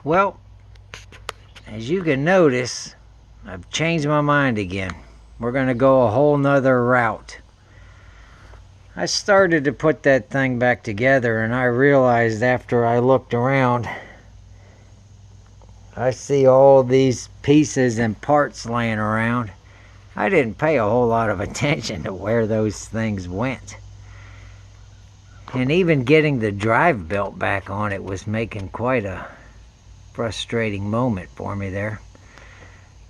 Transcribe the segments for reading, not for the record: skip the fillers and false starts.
Well, as you can notice, I've changed my mind again. We're going to go a whole nother route. I started to put that thing back together, and I realized after I looked around, I see all these pieces and parts laying around. I didn't pay a whole lot of attention to where those things went. And even getting the drive belt back on it was making quite a frustrating moment for me there.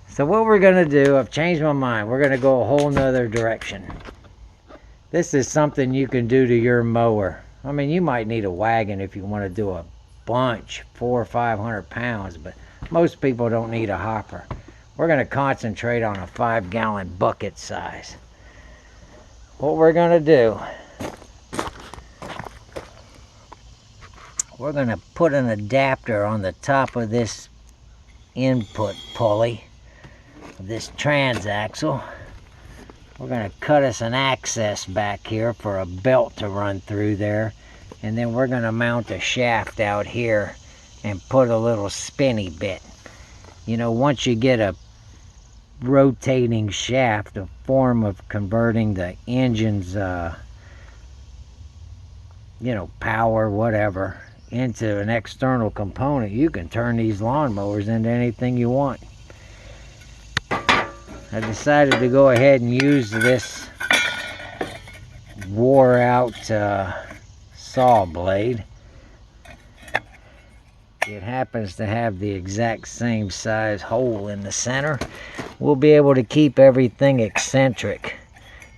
So what we're going to do, I've changed my mind. We're going to go a whole nother direction. This is something you can do to your mower. I mean, you might need a wagon if you want to do a bunch, 400 or 500 pounds, but most people don't need a hopper. We're going to concentrate on a 5-gallon bucket size. What we're going to do, we're going to put an adapter on the top of this input pulley, this transaxle. We're going to cut us an access back here for a belt to run through there. And then we're going to mount a shaft out here and put a little spinny bit. You know, once you get a rotating shaft, a form of converting the engine's, power, whatever, into an external component, you can turn these lawnmowers into anything you want. I decided to go ahead and use this wore out saw blade. It happens to have the exact same size hole in the center. We'll be able to keep everything eccentric.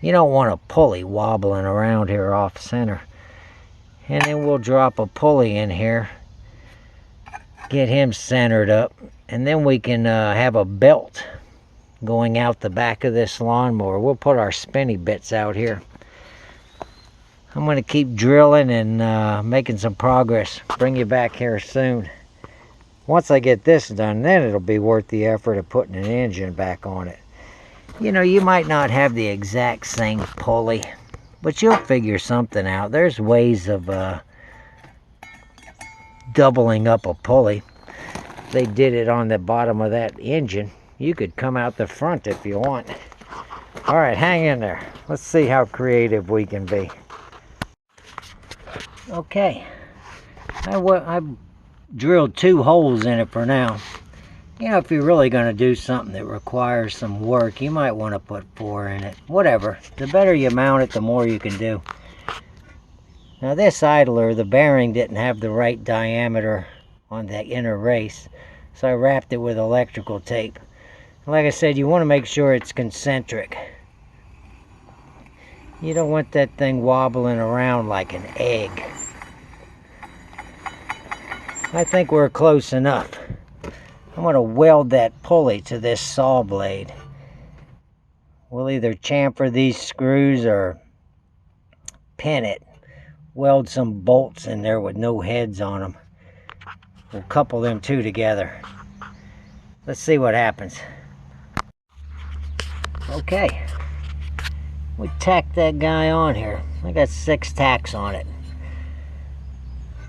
You don't want a pulley wobbling around here off center. And then we'll drop a pulley in here, get him centered up, and then we can have a belt going out the back of this lawnmower. We'll put our spinny bits out here. I'm going to keep drilling and making some progress. Bring you back here soon. Once I get this done, then it'll be worth the effort of putting an engine back on it. You know, you might not have the exact same pulley, but you'll figure something out. There's ways of doubling up a pulley. They did it on the bottom of that engine. You could come out the front if you want. All right, hang in there. Let's see how creative we can be. Okay, I drilled 2 holes in it for now. You know, if you're really going to do something that requires some work, you might want to put 4 in it. Whatever. The better you mount it, the more you can do. Now this idler, the bearing didn't have the right diameter on the inner race, so I wrapped it with electrical tape. Like I said, you want to make sure it's concentric. You don't want that thing wobbling around like an egg. I think we're close enough. I'm going to weld that pulley to this saw blade. We'll either chamfer these screws or pin it. Weld some bolts in there with no heads on them. We'll couple them 2 together. Let's see what happens. Okay. We tacked that guy on here. I got 6 tacks on it.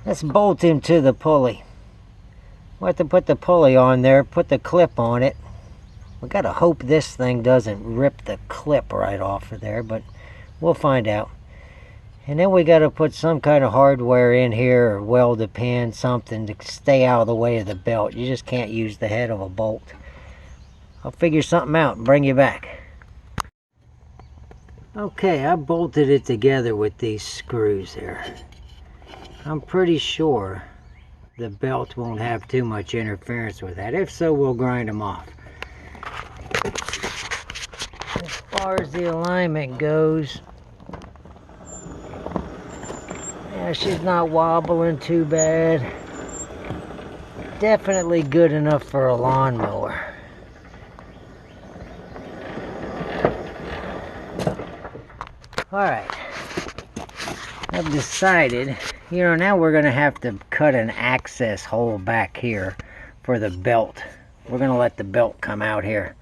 Let's bolt him to the pulley. We'll have to put the pulley on there, put the clip on it. We gotta hope this thing doesn't rip the clip right off of there, but we'll find out. And then we gotta put some kind of hardware in here, or weld a pin, something to stay out of the way of the belt. You just can't use the head of a bolt. I'll figure something out and bring you back. Okay, I bolted it together with these screws here. I'm pretty sure the belt won't have too much interference with that. If so, we'll grind them off. As far as the alignment goes, yeah, she's not wobbling too bad. Definitely good enough for a lawnmower. Alright, I've decided, now we're going to have to cut an access hole back here for the belt. We're going to let the belt come out here.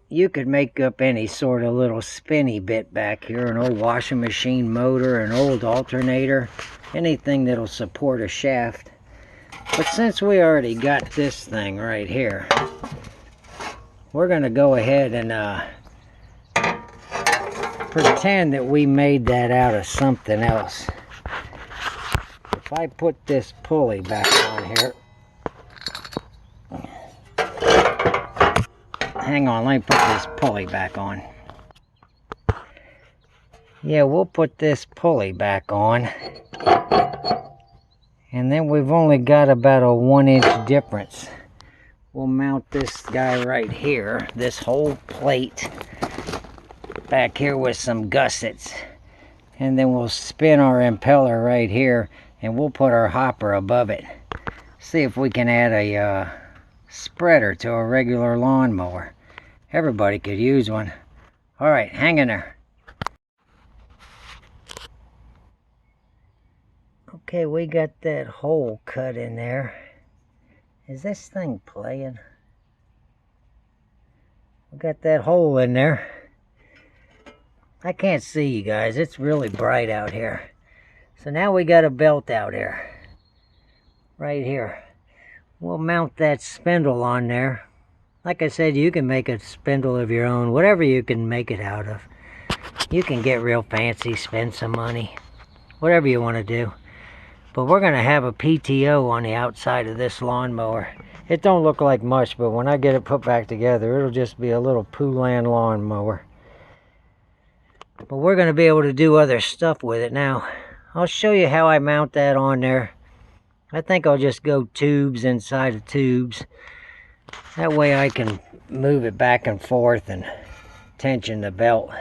You could make up any sort of little spinny bit back here, an old washing machine motor, an old alternator, anything that'll support a shaft. But since we already got this thing right here, we're going to go ahead and pretend that we made that out of something else. If I put this pulley back on here, hang on, let me put this pulley back on. Yeah, we'll put this pulley back on. And then we've only got about a 1-inch difference. We'll mount this guy right here, this whole plate, back here with some gussets. And then we'll spin our impeller right here, and we'll put our hopper above it. See if we can add a spreader to a regular lawnmower. Everybody could use one. All right, hang in there. Okay, we got that hole cut in there. Is this thing playing? We got that hole in there. I can't see you guys. It's really bright out here. So now we got a belt out here. Right here. We'll mount that spindle on there. Like I said, you can make a spindle of your own. Whatever you can make it out of. You can get real fancy, spend some money. Whatever you want to do. But we're going to have a PTO on the outside of this lawnmower. It don't look like much, but when I get it put back together, it'll just be a little Pooh-land lawnmower. But we're going to be able to do other stuff with it now. I'll show you how I mount that on there. I think I'll just go tubes inside of tubes. That way I can move it back and forth and tension the belt.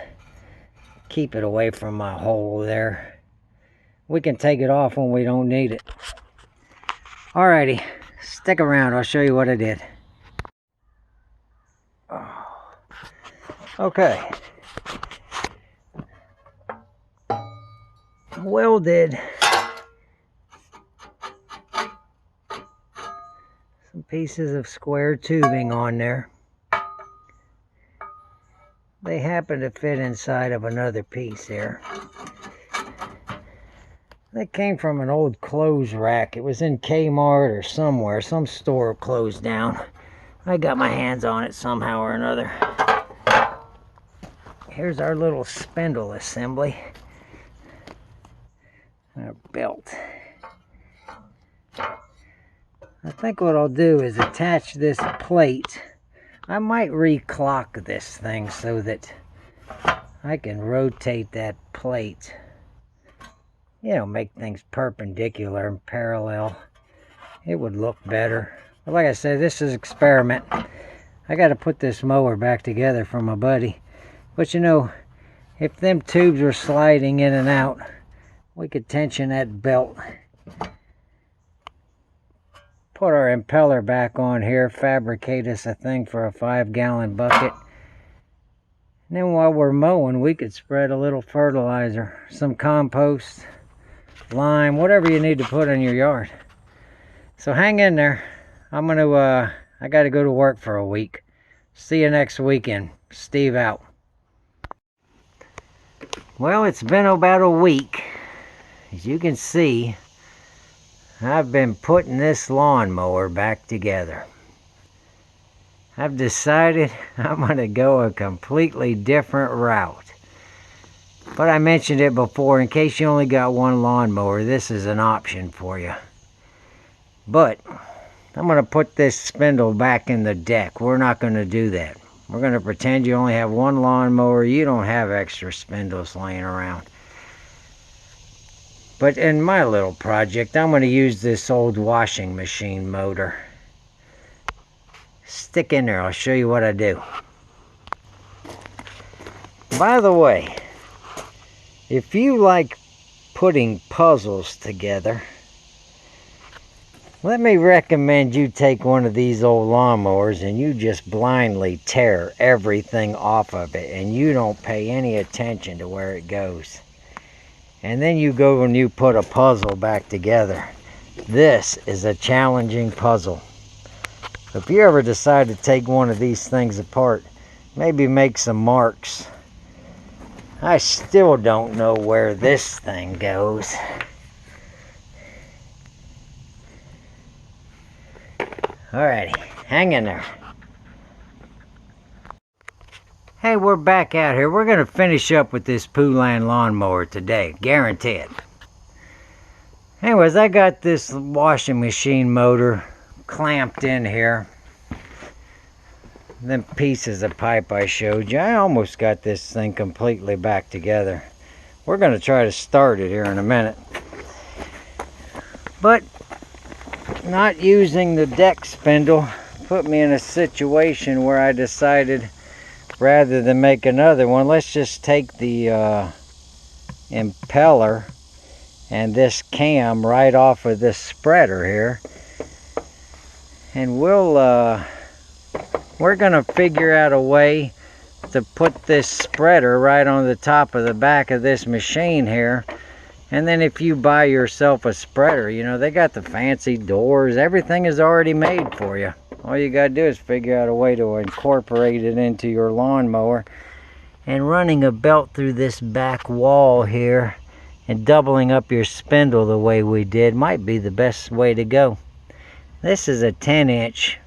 Keep it away from my hole there. We can take it off when we don't need it. Alrighty, stick around. I'll show you what I did. Okay. Welded some pieces of square tubing on there. They happen to fit inside of another piece here. That came from an old clothes rack. It was in Kmart or somewhere. Some store closed down. I got my hands on it somehow or another. Here's our little spindle assembly. Our belt. I think what I'll do is attach this plate. I might reclock this thing so that I can rotate that plate. You know, make things perpendicular and parallel. It would look better. But like I said, this is an experiment. I got to put this mower back together for my buddy. But you know, if them tubes were sliding in and out, we could tension that belt. Put our impeller back on here. Fabricate us a thing for a 5-gallon bucket. And then while we're mowing, we could spread a little fertilizer, some compost, lime, whatever you need to put in your yard. So hang in there. I got to go to work for a week. See you next weekend. Steve out. Well, it's been about a week. As you can see, I've been putting this lawnmower back together. I've decided I'm going to go a completely different route. But I mentioned it before, in case you only got one lawnmower, this is an option for you. But I'm going to put this spindle back in the deck. We're not going to do that. We're going to pretend you only have one lawnmower. You don't have extra spindles laying around. But in my little project, I'm going to use this old washing machine motor. Stick in there, I'll show you what I do. By the way, if you like putting puzzles together, let me recommend you take one of these old lawnmowers and you just blindly tear everything off of it and you don't pay any attention to where it goes. And then you go and you put a puzzle back together. This is a challenging puzzle. If you ever decide to take one of these things apart, maybe make some marks. I still don't know where this thing goes. Alrighty, hang in there. Hey, we're back out here. We're going to finish up with this Poulan lawnmower today, guaranteed. Anyways, I got this washing machine motor clamped in here. Them pieces of pipe I showed you, I almost got this thing completely back together. We're going to try to start it here in a minute. But not using the deck spindle put me in a situation where I decided, rather than make another one, let's just take the impeller and this cam right off of this spreader here, and we're gonna figure out a way to put this spreader right on the top of the back of this machine here. And then if you buy yourself a spreader, you know, they got the fancy doors, everything is already made for you. All you gotta do is figure out a way to incorporate it into your lawnmower. And running a belt through this back wall here and doubling up your spindle the way we did might be the best way to go. This is a 10-inch.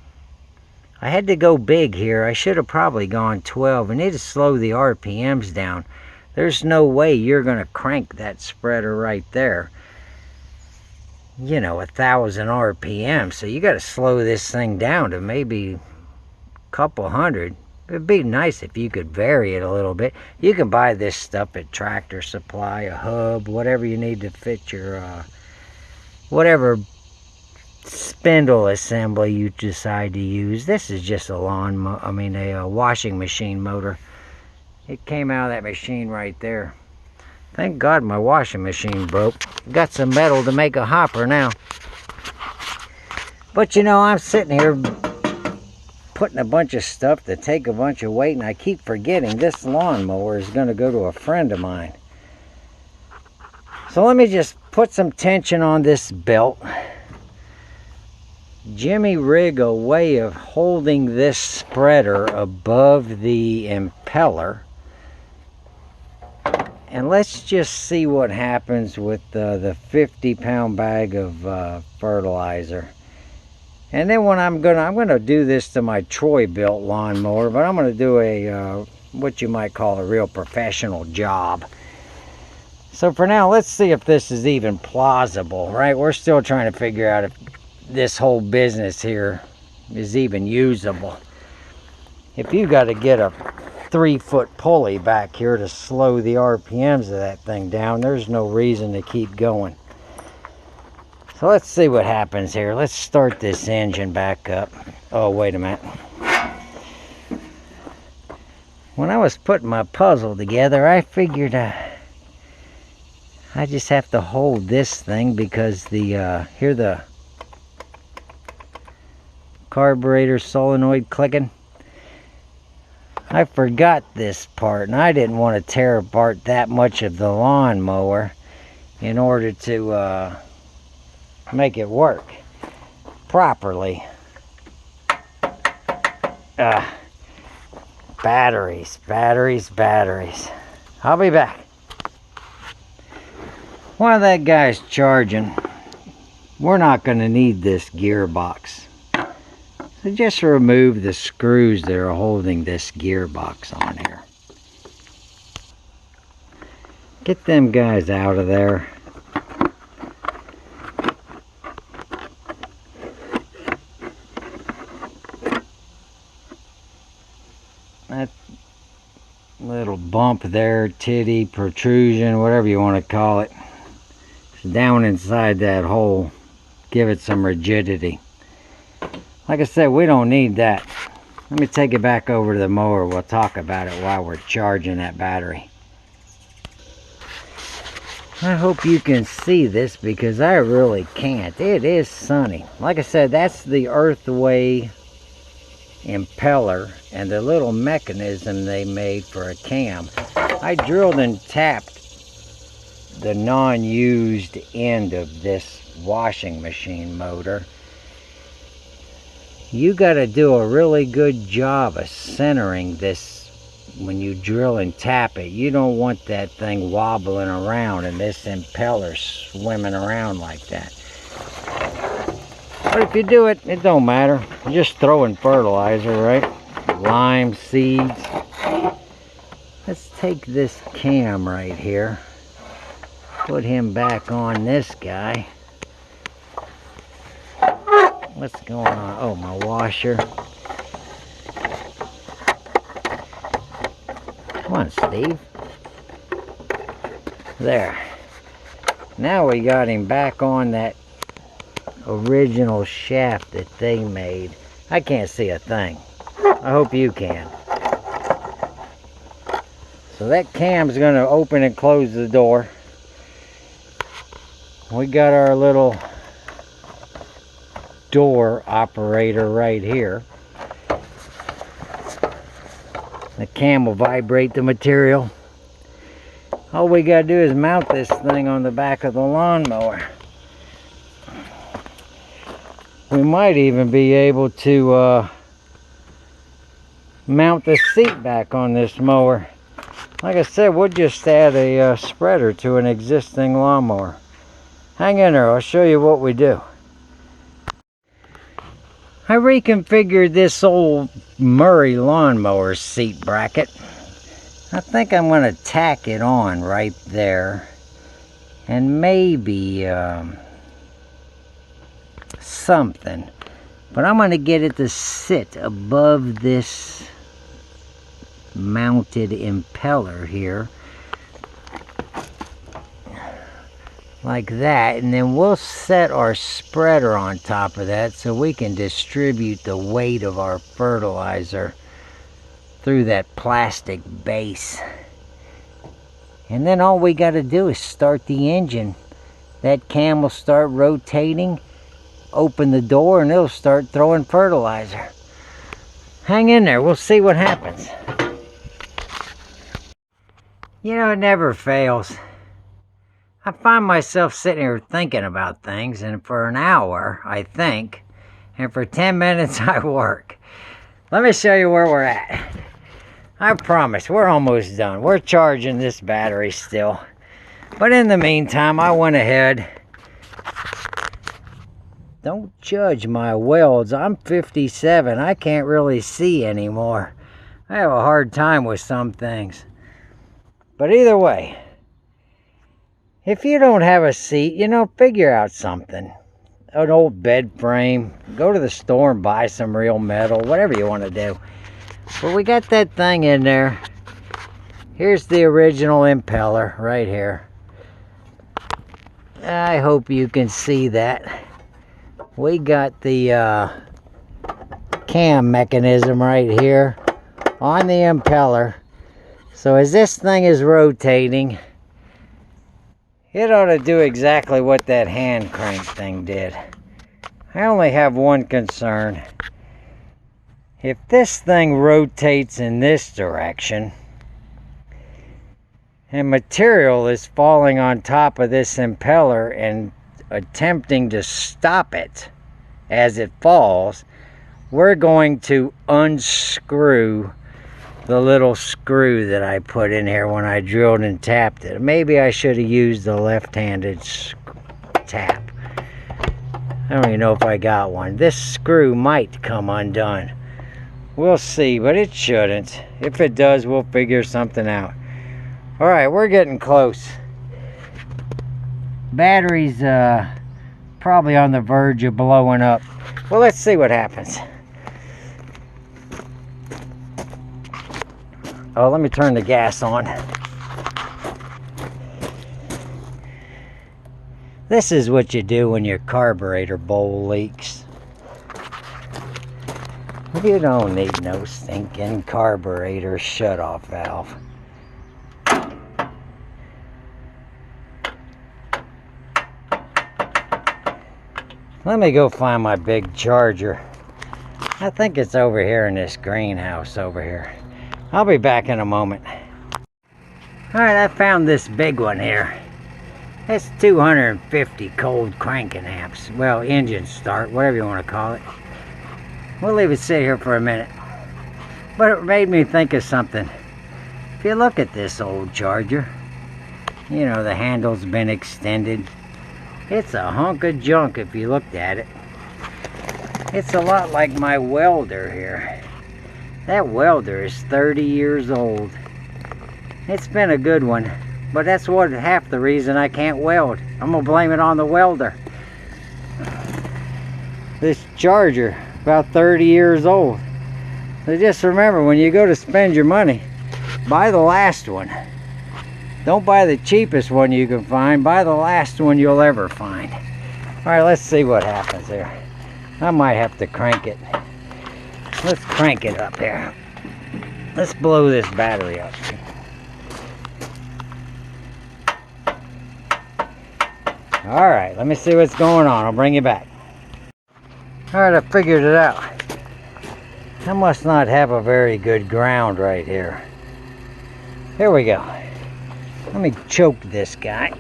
I had to go big here. I should have probably gone 12. I need to slow the RPMs down. There's no way you're going to crank that spreader right there, you know, 1,000 RPM. So you got to slow this thing down to maybe a couple hundred. It'd be nice if you could vary it a little bit. You can buy this stuff at Tractor Supply, a hub, whatever you need to fit your whatever spindle assembly you decide to use. This is just a a washing machine motor. It came out of that machine right there. Thank God my washing machine broke. Got some metal to make a hopper now. But you know, I'm sitting here putting a bunch of stuff to take a bunch of weight, and I keep forgetting this lawnmower is going to go to a friend of mine. So let me just put some tension on this belt. Jimmy rig a way of holding this spreader above the impeller. And let's just see what happens with the 50-pound bag of fertilizer. And then when I'm gonna do this to my Troy built lawnmower, but I'm gonna do a what you might call a real professional job. So for now, let's see if this is even plausible, right? We're still trying to figure out if this whole business here is even usable. If you got to get a 3-foot pulley back here to slow the RPMs of that thing down, there's no reason to keep going. So let's see what happens here. Let's start this engine back up. Oh, wait a minute. When I was putting my puzzle together, I figured I just have to hold this thing because the hear the carburetor solenoid clicking. I forgot this part, and I didn't want to tear apart that much of the lawnmower in order to make it work properly. Batteries. I'll be back. While that guy's charging, we're not going to need this gearbox. So just remove the screws that are holding this gearbox on here. Get them guys out of there. That little bump there, titty, protrusion, whatever you want to call it, it's down inside that hole. Give it some rigidity. Like I said, we don't need that. Let me take it back over to the mower. We'll talk about it while we're charging that battery. I hope you can see this because I really can't. It is sunny. Like I said, that's the Earthway impeller and the little mechanism they made for a cam. I drilled and tapped the non-used end of this washing machine motor. You got to do a really good job of centering this when you drill and tap it. You don't want that thing wobbling around and this impeller swimming around like that. But if you do it, it don't matter. You're just throwing fertilizer, right? Lime seeds. Let's take this cam right here. Put him back on this guy. What's going on? Oh, my washer. Come on, Steve. There. Now we got him back on that original shaft that they made. I can't see a thing. I hope you can. So that cam's going to open and close the door. We got our little door operator right here. The cam will vibrate the material. All we got to do is mount this thing on the back of the lawnmower. We might even be able to mount the seat back on this mower. Like I said, we'll just add a spreader to an existing lawnmower. Hang in there, I'll show you what we do. I reconfigured this old Murray lawnmower seat bracket. I think I'm going to tack it on right there. And maybe something. But I'm going to get it to sit above this mounted impeller here. Like that, and then we'll set our spreader on top of that so we can distribute the weight of our fertilizer through that plastic base. And then all we got to do is start the engine. That cam will start rotating, open the door, and it'll start throwing fertilizer. Hang in there, we'll see what happens. You know, it never fails. I find myself sitting here thinking about things, and for an hour I think, and for 10 minutes I work. Let me show you where we're at. I promise, we're almost done. We're charging this battery still. But in the meantime, I went ahead. Don't judge my welds. I'm 57. I can't really see anymore. I have a hard time with some things. But either way, if you don't have a seat, you know, figure out something. An old bed frame. Go to the store and buy some real metal. Whatever you want to do. But we got that thing in there. Here's the original impeller right here. I hope you can see that. We got the cam mechanism right here on the impeller. So as this thing is rotating, it ought to do exactly what that hand crank thing did. I only have one concern. If this thing rotates in this direction, and material is falling on top of this impeller and attempting to stop it as it falls, we're going to unscrew the little screw that I put in here when I drilled and tapped it. Maybe I should have used the left-handed tap. I don't even know if I got one. This screw might come undone. We'll see, but it shouldn't. If it does, we'll figure something out. Alright, we're getting close. Battery's probably on the verge of blowing up. Well, let's see what happens. Oh, let me turn the gas on. This is what you do when your carburetor bowl leaks. You don't need no stinking carburetor shutoff valve. Let me go find my big charger. I think it's over here in this greenhouse over here. I'll be back in a moment. Alright, I found this big one here. It's 250 cold cranking amps. Well, engine start, whatever you want to call it. We'll leave it sit here for a minute. But it made me think of something. If you look at this old charger, you know, the handle's been extended. It's a hunk of junk if you looked at it. It's a lot like my welder here. That welder is 30 years old. It's been a good one, but that's half the reason I can't weld. I'm gonna blame it on the welder. This charger, about 30 years old. So just remember, when you go to spend your money, buy the last one. Don't buy the cheapest one you can find, buy the last one you'll ever find. Alright, let's see what happens here. I might have to crank it. Let's crank it up here. Let's blow this battery up. Alright, let me see what's going on. I'll bring you back. Alright, I figured it out. I must not have a very good ground right here. Here we go. Let me choke this guy.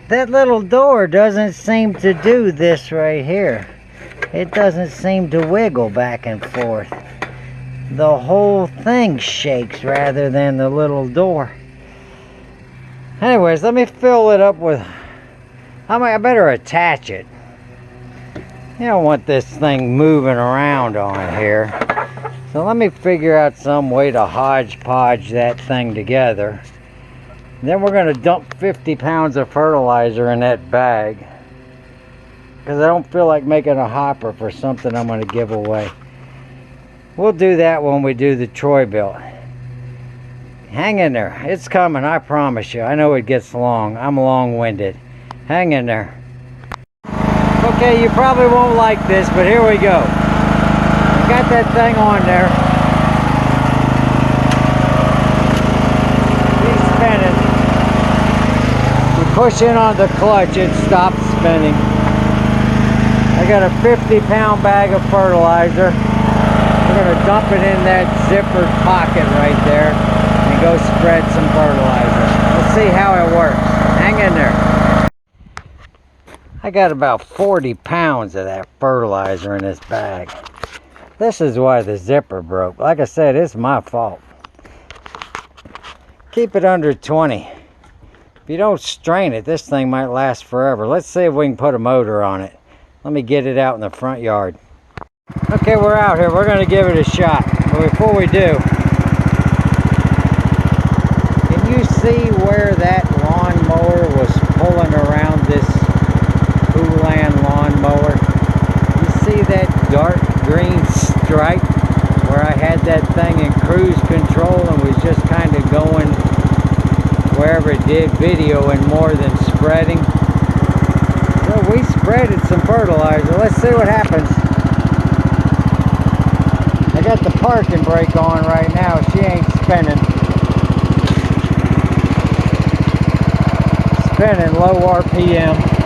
That little door doesn't seem to do this right here. It doesn't seem to wiggle back and forth. The whole thing shakes rather than the little door. Anyways, let me fill it up with... I better attach it. You don't want this thing moving around on here. So let me figure out some way to hodgepodge that thing together. Then we're going to dump 50 pounds of fertilizer in that bag, because I don't feel like making a hopper for something I'm going to give away. We'll do that when we do the Troy build. Hang in there. It's coming, I promise you. I know it gets long. I'm long-winded. Hang in there. Okay, you probably won't like this, but here we go. Got that thing on there. Keep spinning. Push in on the clutch, it stops spinning. I got a 50-pound bag of fertilizer. We're going to dump it in that zippered pocket right there and go spread some fertilizer. We'll see how it works. Hang in there. I got about 40 pounds of that fertilizer in this bag. This is why the zipper broke. Like I said, it's my fault. Keep it under 20. If you don't strain it, this thing might last forever. Let's see if we can put a motor on it. Let me get it out in the front yard. Okay, we're out here. We're going to give it a shot. But before we do, can you see where that lawnmower was pulling around this Hoolan lawnmower? You see that dark green stripe where I had that thing in cruise control and was just kind of going wherever it did, videoing more than spreading. So we spreaded some fertilizer. Let's see what happens. got the parking brake on right now. She ain't spinning. Spinning low RPM.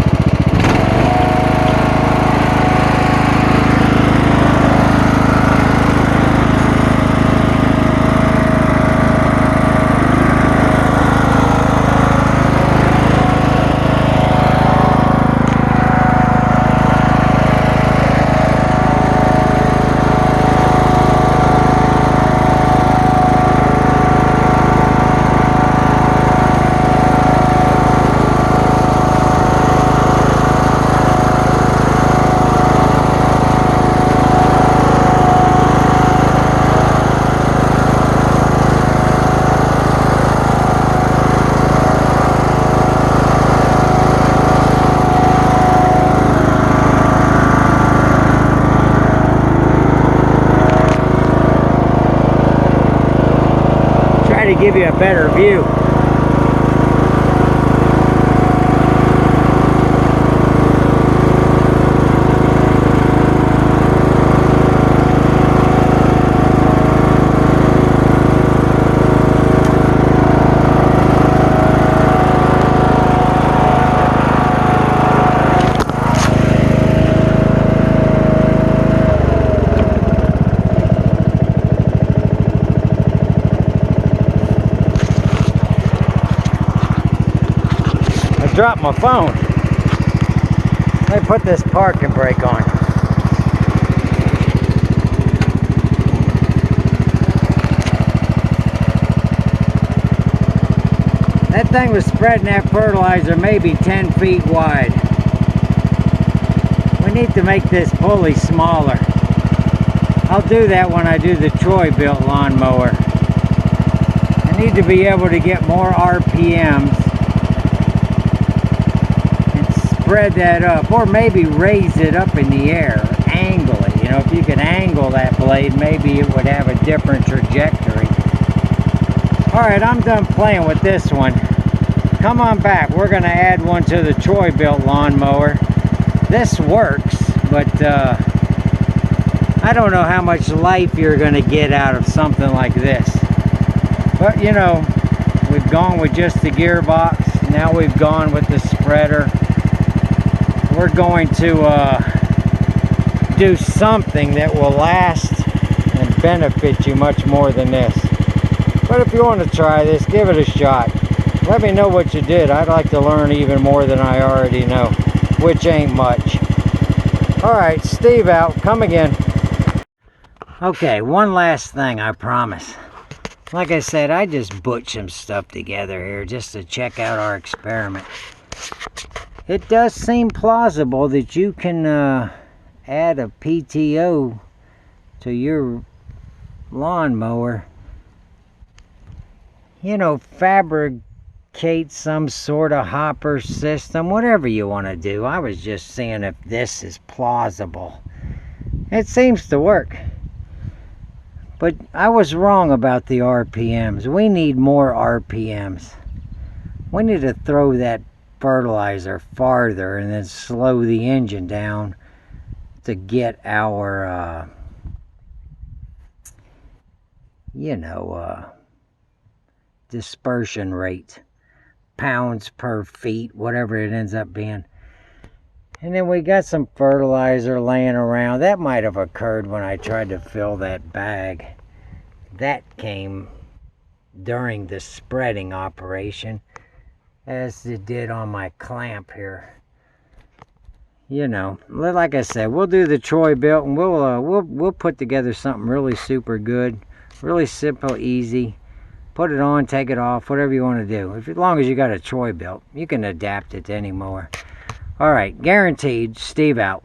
To give you a better view. Dropped my phone. Let me put this parking brake on. That thing was spreading that fertilizer maybe 10 feet wide. We need to make this pulley smaller. I'll do that when I do the Troy-built lawnmower. I need to be able to get more RPMs. Spread that up, or maybe raise it up in the air, angle it. You know, if you could angle that blade, maybe it would have a different trajectory. Alright, I'm done playing with this one. Come on back, we're going to add one to the Troy-built lawnmower. This works, but I don't know how much life you're going to get out of something like this. But you know, we've gone with just the gearbox, now we've gone with the spreader. We're going to do something that will last and benefit you much more than this. But if you want to try this, give it a shot. Let me know what you did. I'd like to learn even more than I already know, which ain't much. Alright, Steve out. Come again. Okay, one last thing, I promise. Like I said, I just butched some stuff together here just to check out our experiment. It does seem plausible that you can add a PTO to your lawnmower. You know, fabricate some sort of hopper system, whatever you want to do. I was just seeing if this is plausible. It seems to work. But I was wrong about the RPMs. We need more RPMs. We need to throw that fertilizer farther and then slow the engine down to get our dispersion rate, pounds per feet, whatever it ends up being. And then we got some fertilizer laying around. That might have occurred when I tried to fill that bag. That came during the spreading operation, as it did on my clamp here. You know, like I said, we'll do the Troy built, and we'll put together something really super good, really simple, easy. Put it on, take it off, whatever you want to do. As long as you got a Troy built, you can adapt it to any mower. All right, guaranteed. Steve out.